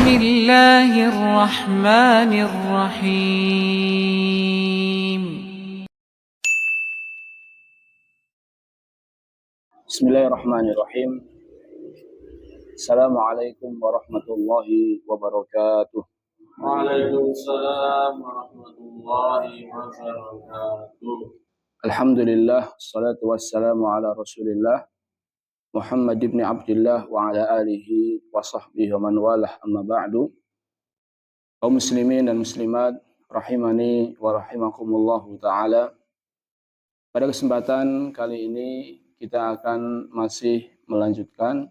الله الرحمن الرحيم. Bismillahirrahmanirrahim. Assalamualaikum warahmatullahi wabarakatuh. Waalaikumsalam warahmatullahi wabarakatuh. Alhamdulillah, salatu wassalamu ala Rasulillah Muhammad ibn Abdullah wa ala alihi wa sahbihi wa man walah, amma ba'du. Kaum muslimin dan muslimat rahimani wa rahimakumullahu taala. Pada kesempatan kali ini kita akan masih melanjutkan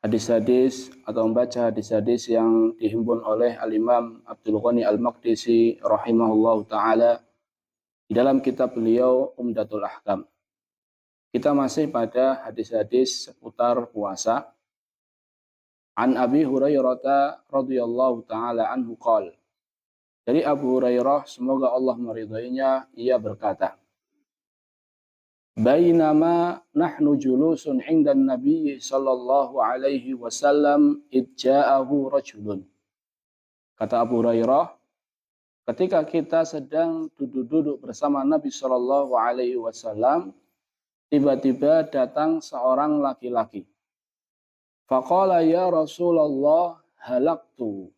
hadis-hadis atau membaca hadis-hadis yang dihimpun oleh Al-Imam Abdul Ghani Al-Maqdisi rahimahullahu ta'ala di dalam kitab beliau Umdatul Ahkam. Kita masih pada hadis-hadis seputar puasa. An Abi Hurairah radhiyallahu ta'ala anhu qala. Dari Abu Hurairah, semoga Allah meridhoinya, ia berkata, Bainama nahnu julusun 'inda an-nabiy sallallahu alaihi wasallam idja'ahu rajulun. Kata Abu Hurairah, ketika kita sedang duduk-duduk bersama Nabi sallallahu alaihi wasallam, tiba-tiba datang seorang laki-laki. Faqala ya Rasulullah halaktu.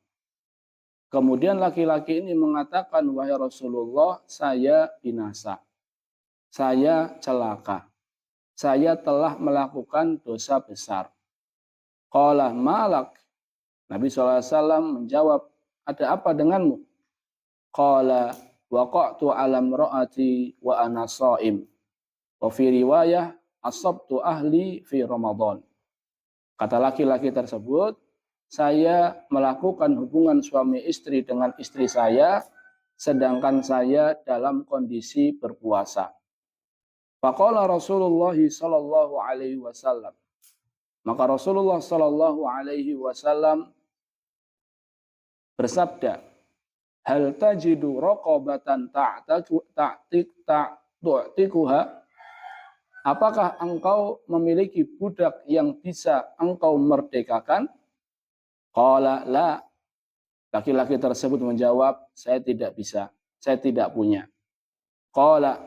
Kemudian laki-laki ini mengatakan, wahai Rasulullah, saya binasa. Saya celaka. Saya telah melakukan dosa besar. Qala malak. Nabi SAW menjawab, ada apa denganmu? Qala waqa'tu ala imra'ati wa ana sha'im. Wa fi riwayah asabtu ahli fi Ramadan. Kata laki-laki tersebut, saya melakukan hubungan suami istri dengan istri saya, sedangkan saya dalam kondisi berpuasa. Faqala Rasulullah sallallahu alaihi wasallam. Maka Rasulullah sallallahu alaihi wasallam bersabda, hal tajidu raqabatan ta'tikuha? Apakah engkau memiliki budak yang bisa engkau merdekakan? Qala la. Laki-laki tersebut menjawab, saya tidak bisa, saya tidak punya. Qala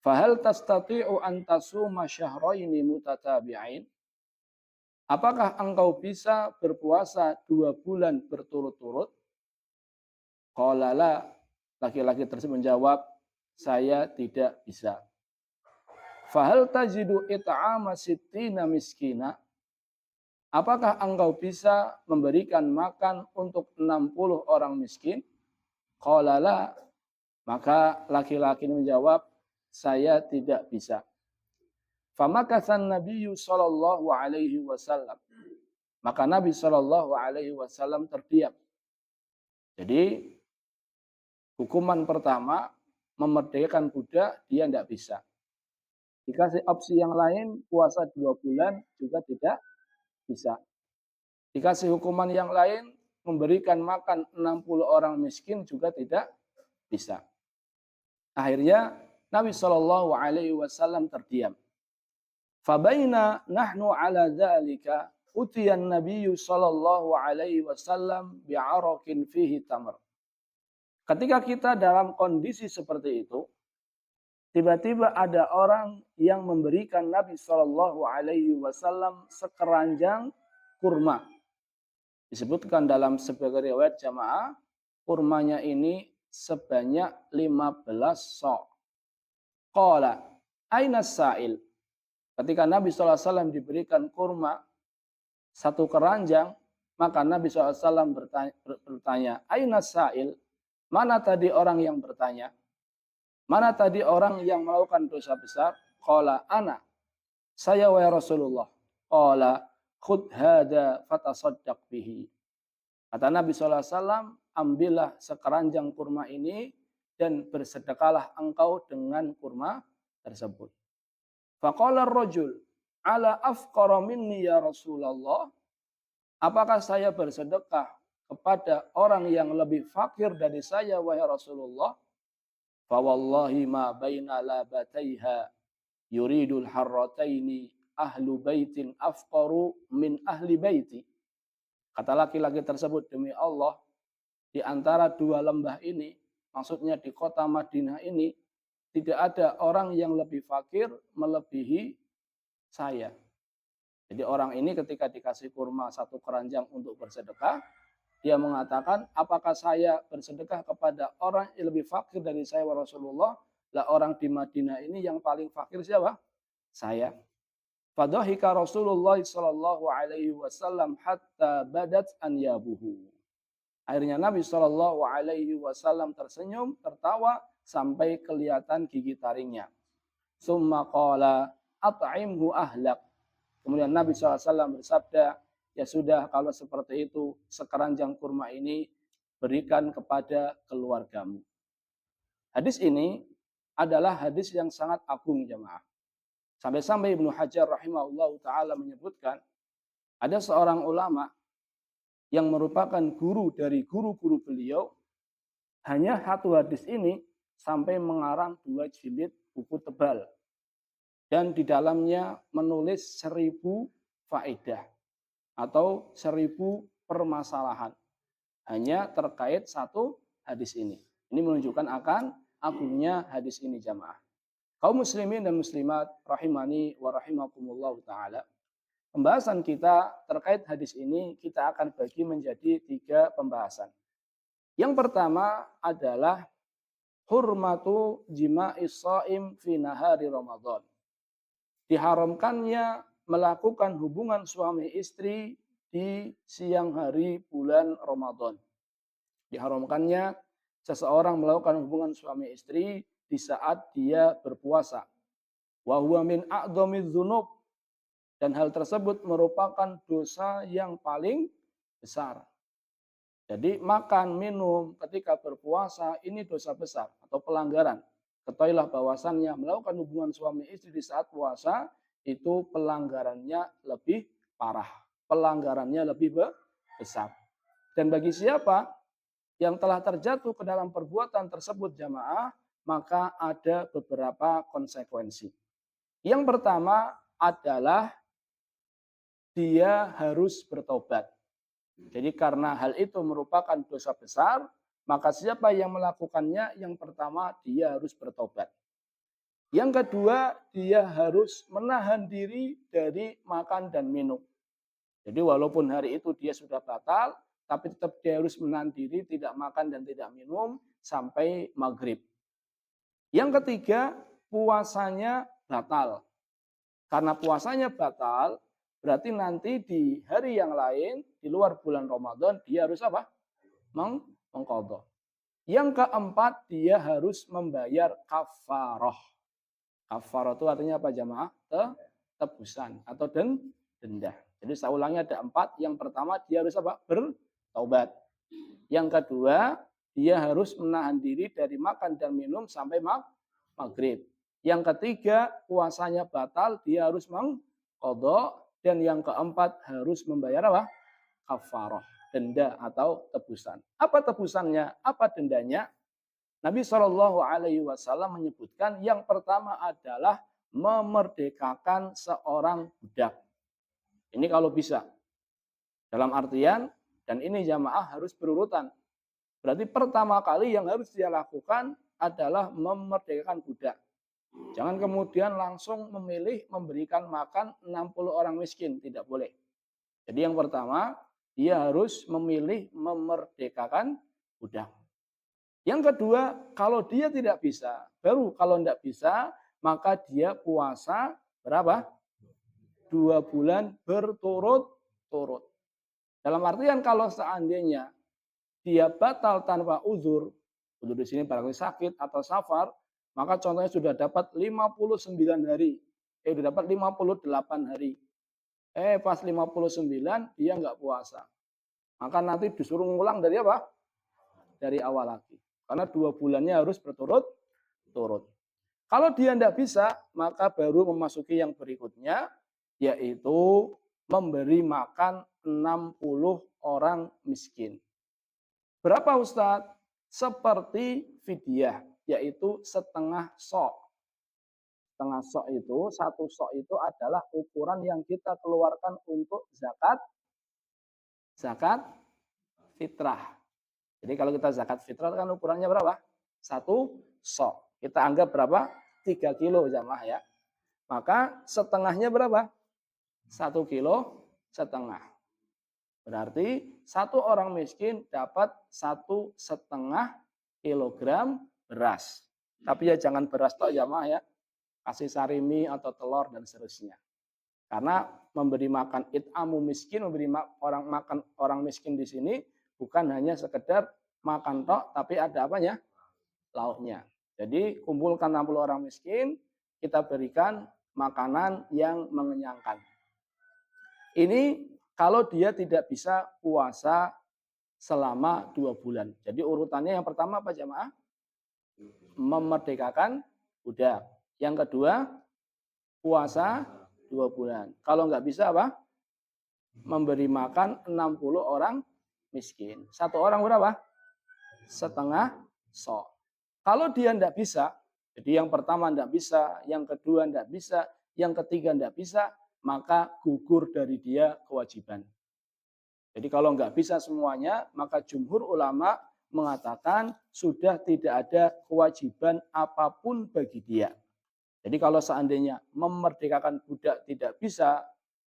fahal tastati'u an tasuma syahraini mutatabi'ain? Apakah engkau bisa berpuasa 2 bulan berturut-turut? Qala la. Laki-laki tersebut menjawab, saya tidak bisa. Fahal tajidu it'ama sittina miskina? Apakah engkau bisa memberikan makan untuk 60 orang miskin? Qala la. Maka laki-laki menjawab, saya tidak bisa. Famakathan Nabiyyu sallallahu alaihi wasallam. Maka Nabi sallallahu alaihi wasallam terdiam. Jadi hukuman pertama, memerdekakan budak, dia tidak bisa. Dikasih opsi yang lain, puasa 2 bulan juga tidak bisa. Dikasih hukuman yang lain, memberikan makan 60 orang miskin juga tidak bisa. Akhirnya Nabi sallallahu alaihi wasallam terdiam. Fabaina nahnu ala dzalika utiyan Nabi sallallahu alaihi wasallam bi'araqin fihi tamr. Ketika kita dalam kondisi seperti itu, tiba-tiba ada orang yang memberikan Nabi sallallahu alaihi wasallam sekeranjang kurma. Disebutkan dalam sebagai riwayat jamaah, kurmanya ini sebanyak 15 sok. Qala, aina sa'il? Ketika Nabi SAW diberikan kurma, 1 keranjang, maka Nabi SAW bertanya, aina sa'il? Mana tadi orang yang bertanya? Mana tadi orang yang melakukan dosa besar? Qala, ana. Saya wahai Rasulullah. Qala, khudh hada fatasaddaq bihi. Kata Nabi SAW, ambillah sekeranjang kurma ini, dan bersedekahlah engkau dengan kurma tersebut. Faqala ar-rajul, ala afqara minni ya Rasulullah. Apakah saya bersedekah kepada orang yang lebih fakir dari saya, wahai Rasulullah? Fa wallahi ma baina labataiha yuridul harrataini ahlu baitin afqaru min ahli baiti. Kata laki-laki tersebut, demi Allah, di antara dua lembah ini, maksudnya di kota Madinah ini, tidak ada orang yang lebih fakir melebihi saya. Jadi orang ini ketika dikasih kurma satu keranjang untuk bersedekah, dia mengatakan, apakah saya bersedekah kepada orang yang lebih fakir dari saya wa Rasulullah? Lah orang di Madinah ini yang paling fakir siapa? Saya. Fadhahika Rasulullah sallallahu alaihi wasallam hatta badat anyabuhu. Akhirnya Nabi sallallahu alaihi wasallam tersenyum, tertawa sampai kelihatan gigi taringnya. Summa qala at'imhu ahlak. Kemudian Nabi SAW bersabda, ya sudah kalau seperti itu, sekeranjang kurma ini berikan kepada keluargamu. Hadis ini adalah hadis yang sangat agung jemaah. Sampai-sampai Ibnu Hajar rahimahullah ta'ala menyebutkan, ada seorang ulama yang merupakan guru dari guru-guru beliau, hanya satu hadis ini sampai mengarang 2 jilid buku tebal. Dan di dalamnya menulis 1000 faedah atau 1000 permasalahan hanya terkait satu hadis ini. Ini menunjukkan akan agungnya hadis ini jamaah. Kaum muslimin dan muslimat rahimani wa rahimakumullah ta'ala. Pembahasan kita terkait hadis ini kita akan bagi menjadi 3 pembahasan. Yang pertama adalah hurmatu jima'is shaim fi nahari Ramadan. Diharamkannya melakukan hubungan suami istri di siang hari bulan Ramadan. Diharamkannya seseorang melakukan hubungan suami istri di saat dia berpuasa. Wa huwa min a'dhamiz dzunub, dan hal tersebut merupakan dosa yang paling besar. Jadi makan, minum ketika berpuasa ini dosa besar atau pelanggaran. Ketahuilah bahwasannya melakukan hubungan suami istri di saat puasa itu pelanggarannya lebih parah. Pelanggarannya lebih besar. Dan bagi siapa yang telah terjatuh ke dalam perbuatan tersebut jamaah, maka ada beberapa konsekuensi. Yang pertama adalah dia harus bertobat. Jadi karena hal itu merupakan dosa besar, maka siapa yang melakukannya, yang pertama dia harus bertobat. Yang kedua, dia harus menahan diri dari makan dan minum. Jadi walaupun hari itu dia sudah batal, tapi tetap dia harus menahan diri, tidak makan dan tidak minum sampai maghrib. Yang ketiga, puasanya batal. Karena puasanya batal, berarti nanti di hari yang lain, di luar bulan Ramadan, dia harus apa? Mengqadha. Yang keempat, dia harus membayar kafarah. Kafarah itu artinya apa jamaah? Tebusan atau denda. Jadi saya ulangi ada 4. Yang pertama, dia harus apa? Bertaubat. Yang kedua, dia harus menahan diri dari makan dan minum sampai maghrib. Yang ketiga, puasanya batal, dia harus mengqadha. Dan yang keempat, harus membayar apa? Kafarah, denda atau tebusan. Apa tebusannya? Apa dendanya? Nabi Shallallahu Alaihi Wasallam menyebutkan yang pertama adalah memerdekakan seorang budak. Ini kalau bisa. Dalam artian, dan ini jamaah harus berurutan. Berarti pertama kali yang harus dia lakukan adalah memerdekakan budak. Jangan kemudian langsung memilih memberikan makan 60 orang miskin. Tidak boleh. Jadi yang pertama, dia harus memilih memerdekakan budak. Yang kedua, kalau dia tidak bisa, baru kalau tidak bisa, maka dia puasa berapa? 2 bulan berturut-turut. Dalam artian kalau seandainya dia batal tanpa uzur di sini barangkali sakit atau safar, maka contohnya sudah dapat 59 hari. Sudah dapat 58 hari. Pas 59 dia nggak puasa. Maka nanti disuruh ngulang dari apa? Dari awal lagi. Karena 2 bulannya harus berturut-turut. Kalau dia tidak bisa, maka baru memasuki yang berikutnya, yaitu memberi makan 60 orang miskin. Berapa Ustadz? Seperti fidyah, yaitu setengah sok. Setengah sok itu, 1 sok itu adalah ukuran yang kita keluarkan untuk zakat zakat fitrah. Jadi kalau kita zakat fitrah kan ukurannya berapa? 1 sok. Kita anggap berapa? 3 kilo jamaah ya. Maka setengahnya berapa? 1,5 kilo. Berarti satu orang miskin dapat 1,5 kilogram beras. Tapi ya jangan beras tok jamaah ya. Kasih sarimi atau telur dan seterusnya. Karena memberi makan it'amu miskin, memberi makan orang miskin di sini bukan hanya sekedar makan tok, tapi ada apanya? Lauknya. Jadi kumpulkan 60 orang miskin, kita berikan makanan yang mengenyangkan. Ini kalau dia tidak bisa puasa selama 2 bulan. Jadi urutannya yang pertama apa jamaah? Memerdekakan budak. Yang kedua, puasa 2 bulan. Kalau nggak bisa apa? Memberi makan 60 orang miskin. Satu orang berapa? Setengah sok. Kalau dia tidak bisa, jadi yang pertama tidak bisa, yang kedua tidak bisa, yang ketiga tidak bisa, maka gugur dari dia kewajiban. Jadi kalau nggak bisa semuanya, maka jumhur ulama mengatakan sudah tidak ada kewajiban apapun bagi dia. Jadi kalau seandainya memerdekakan budak tidak bisa,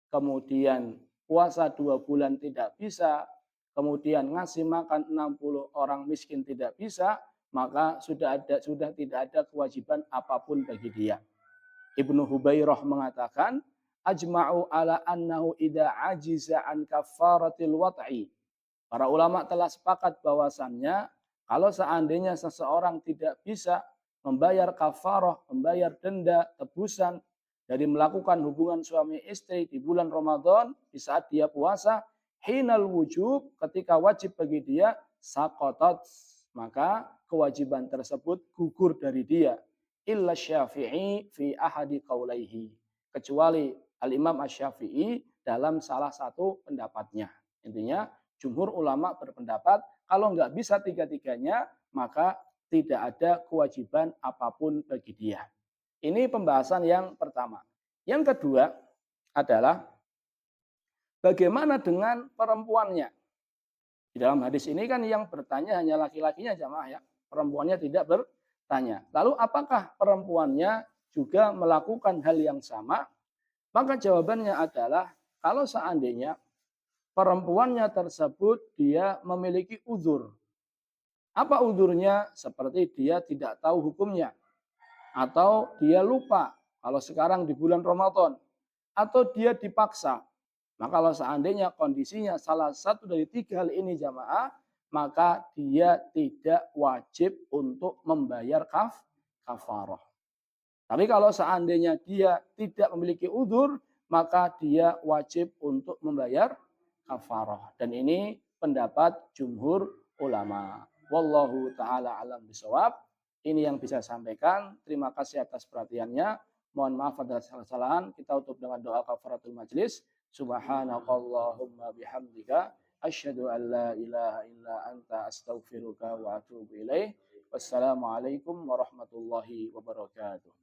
kemudian puasa 2 bulan tidak bisa, kemudian ngasih makan 60 orang miskin tidak bisa, maka sudah tidak ada kewajiban apapun bagi dia. Ibnu Hubairah mengatakan, ajma'u ala annahu idza ajiza an kafaratil wat'i. Para ulama telah sepakat bahwasannya kalau seandainya seseorang tidak bisa membayar kafarah, membayar denda, tebusan dari melakukan hubungan suami istri di bulan Ramadan di saat dia puasa, hinal wujub, ketika wajib bagi dia, saqatat, maka kewajiban tersebut gugur dari dia. Illa Syafi'i fi ahadi qaulaihi, kecuali Al-Imam Asy-Syafi'i dalam salah satu pendapatnya. Intinya jumhur ulama berpendapat kalau nggak bisa tiga-tiganya, maka tidak ada kewajiban apapun bagi dia. Ini pembahasan yang pertama. Yang kedua adalah bagaimana dengan perempuannya. Di dalam hadis ini kan yang bertanya hanya laki-lakinya jamaah ya. Perempuannya tidak bertanya. Lalu apakah perempuannya juga melakukan hal yang sama? Maka jawabannya adalah kalau seandainya perempuannya tersebut dia memiliki uzur. Apa uzurnya? Seperti dia tidak tahu hukumnya. Atau dia lupa kalau sekarang di bulan Ramadan. Atau dia dipaksa. Maka kalau seandainya kondisinya salah satu dari 3 hal ini jamaah, maka dia tidak wajib untuk membayar kafarah. Tapi kalau seandainya dia tidak memiliki uzur, maka dia wajib untuk membayar kafarah. Dan ini pendapat jumhur ulama. Wallahu ta'ala alam bisawab. Ini yang bisa saya sampaikan. Terima kasih atas perhatiannya. Mohon maaf atas kesalahan. Kita tutup dengan doa kafaratul majlis. Subhanakallahumma bihamdika. Asyhadu an la ilaha illa anta astaghfiruka wa atubu ilaih. Wassalamualaikum warahmatullahi wabarakatuh.